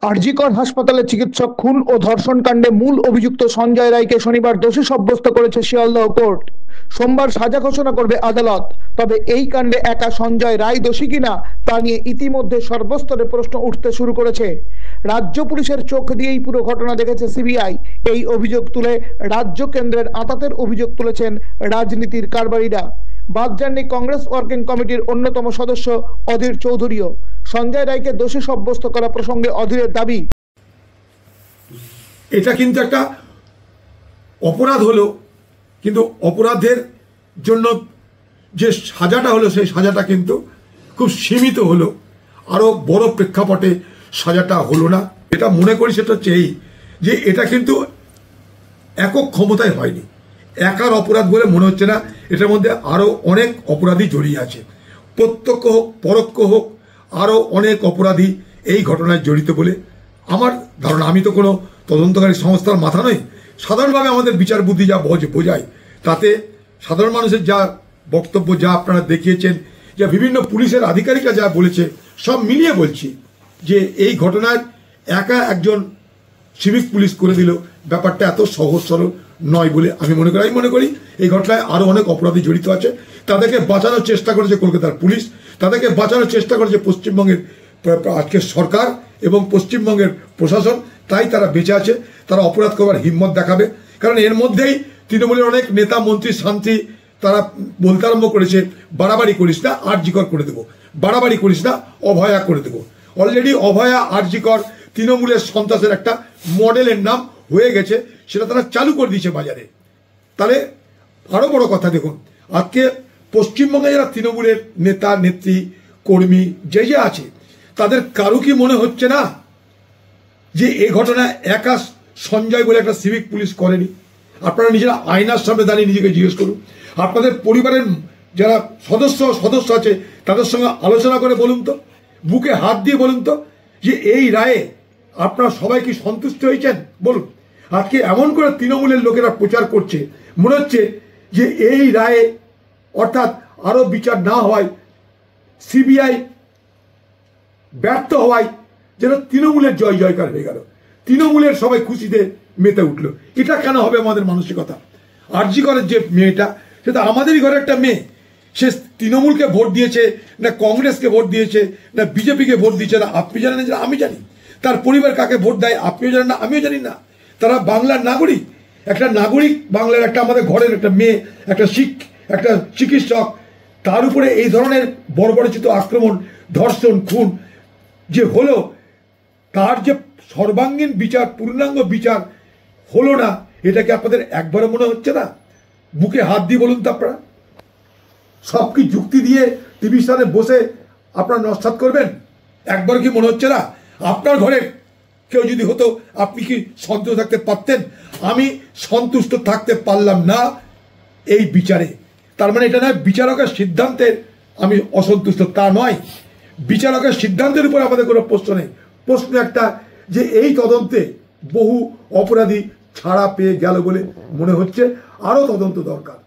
আরজিকর হাসপাতালে চিকিৎসক খুন ও ধর্ষণ কাণ্ডে মূল অভিযুক্ত সঞ্জয় রায়কে শনিবার দোষী সাব্যস্ত করেছে শিয়ালদহ কোর্ট। সোমবার সাজা ঘোষণা করবে আদালত। তবে এই কাণ্ডে একা সঞ্জয় রায় দোষী কিনা তা নিয়ে ইতিমধ্যে সর্বস্তরে প্রশ্ন উঠতে শুরু করেছে। রাজ্য পুলিশের চোখ দিয়েই পুরো ঘটনা দেখেছে সিবিআই। এই অভিযোগ তুলে রাজ্য কেন্দ্রের আঁতাতের অভিযোগ তুলেছেন রাজনীতির কারবারিরা। বাদ যাননি কংগ্রেস ওয়ার্কিং কমিটির অন্যতম সদস্য অধীর চৌধুরীও। সঞ্জয় রায়কে দোষী সাব্যস্ত করা প্রসঙ্গে অধীরের দাবি, এটা কিন্তু একটা অপরাধ হলো, কিন্তু অপরাধের জন্য যে সাজাটা হলো সেই সাজাটা কিন্তু খুব সীমিত হলো, আরো বড় প্রেক্ষাপটে সাজাটা হলো না। এটা মনে করি সেটা হচ্ছে এই যে এটা কিন্তু একক ক্ষমতায় হয়নি, একার অপরাধ বলে মনে হচ্ছে না। এটার মধ্যে আরো অনেক অপরাধী জড়িয়ে আছে, প্রত্যক্ষ হোক পরোক্ষ হোক, আরো অনেক অপরাধী এই ঘটনায় জড়িত বলে আমার ধারণা। আমি তো কোনো তদন্তকারী সংস্থার মাথা নই, সাধারণভাবে আমাদের বিচার বুদ্ধি যা বোঝায় তাতে সাধারণ মানুষের যা বক্তব্য, যা আপনারা দেখিয়েছেন, যা বিভিন্ন পুলিশের আধিকারিকরা যা বলেছে, সব মিলিয়ে বলছি যে এই ঘটনার একা একজন সিভিক পুলিশ করে দিল ব্যাপারটা এত সহজ সরল নয় বলে আমি মনে করি এই ঘটনায় আরো অনেক অপরাধী জড়িত আছে। তাদেরকে বাঁচানোর চেষ্টা করেছে কলকাতার পুলিশ, তাদেরকে বাঁচানোর চেষ্টা করেছে পশ্চিমবঙ্গের আজকের সরকার এবং পশ্চিমবঙ্গের প্রশাসন। তাই তারা বেঁচে আছে, তারা অপরাধ করবার হিম্মত দেখাবে। কারণ এর মধ্যেই তৃণমূলের অনেক নেতা মন্ত্রী শান্তি তারা বলতে আরম্ভ করেছে, বাড়াবাড়ি করিস না, আরজিকর করে দেবো, বাড়াবাড়ি করিস না, অভয়া করে দেবো। অলরেডি অভয়া আরজিকর তৃণমূলের সন্ত্রাসের একটা মডেলের নাম হয়ে গেছে, সেটা তারা চালু করে দিয়েছে বাজারে। তাহলে আরো বড় কথা দেখুন, আজকে পশ্চিমবঙ্গে যারা তৃণমূলের নেতা নেত্রী কর্মী যে আছে, তাদের কারো কি মনে হচ্ছে না যে এই ঘটনা একা সঞ্জয় বলে একটা সিভিক পুলিশ করেনি? আপনারা নিজেরা আয়নার সামনে দাঁড়িয়ে নিজেকে জিজ্ঞেস করুন, আপনাদের পরিবারের যারা সদস্য আছে তাদের সঙ্গে আলোচনা করে বলুন তো, বুকে হাত দিয়ে বলুন তো যে এই রায়ে আপনারা সবাই কি সন্তুষ্ট হয়েছেন বলুন। আজকে এমন করে তৃণমূলের লোকেরা প্রচার করছে, মনে হচ্ছে যে এই রায়ে অর্থাৎ আরো বিচার না হওয়ায়, সিবিআই ব্যর্থ হওয়ায় যেন তৃণমূলের জয় জয়কার হয়ে গেল, তৃণমূলের সবাই খুশিতে মেতে উঠলো। এটা কেন হবে আমাদের মানসিকতা? আরজি করের যে মেয়েটা, সেটা আমাদেরই ঘরের একটা মেয়ে, সে তৃণমূলকে ভোট দিয়েছে না কংগ্রেসকে ভোট দিয়েছে না বিজেপিকে ভোট দিয়েছে না আপনি জানেন না, আমি জানি। তার পরিবার কাকে ভোট দেয় আপনিও জানেন না, আমিও জানি না। তারা বাংলার নাগরিক, একটা নাগরিক বাংলার, একটা আমাদের ঘরের একটা মেয়ে, একটা চিকিৎসক, তার উপরে এই ধরনের বর্বরচিত আক্রমণ, ধর্ষণ, খুন যে হলো, তার যে সর্বাঙ্গীন বিচার, পূর্ণাঙ্গ বিচার হলো না, এটাকে আপনাদের একবারও মনে হচ্ছে না? বুকে হাত দিয়ে বলুন তো আপনারা, সব কি যুক্তি দিয়ে টিভির সামনে বসে আপনারা নস্যাৎ করবেন? একবার কি মনে হচ্ছে না আপনার ঘরে কেউ যদি হতো আপনি কি সন্তুষ্ট থাকতে পারতেন? আমি সন্তুষ্ট থাকতে পারলাম না এই বিচারে। তার মানে এটা নয় বিচারকের সিদ্ধান্তের আমি অসন্তুষ্ট, তা নয়। বিচারকের সিদ্ধান্তের উপর আমাদের কোনো প্রশ্ন নেই। প্রশ্ন একটা যে এই তদন্তে বহু অপরাধী ছাড়া পেয়ে গেল বলে মনে হচ্ছে, আরো তদন্ত দরকার।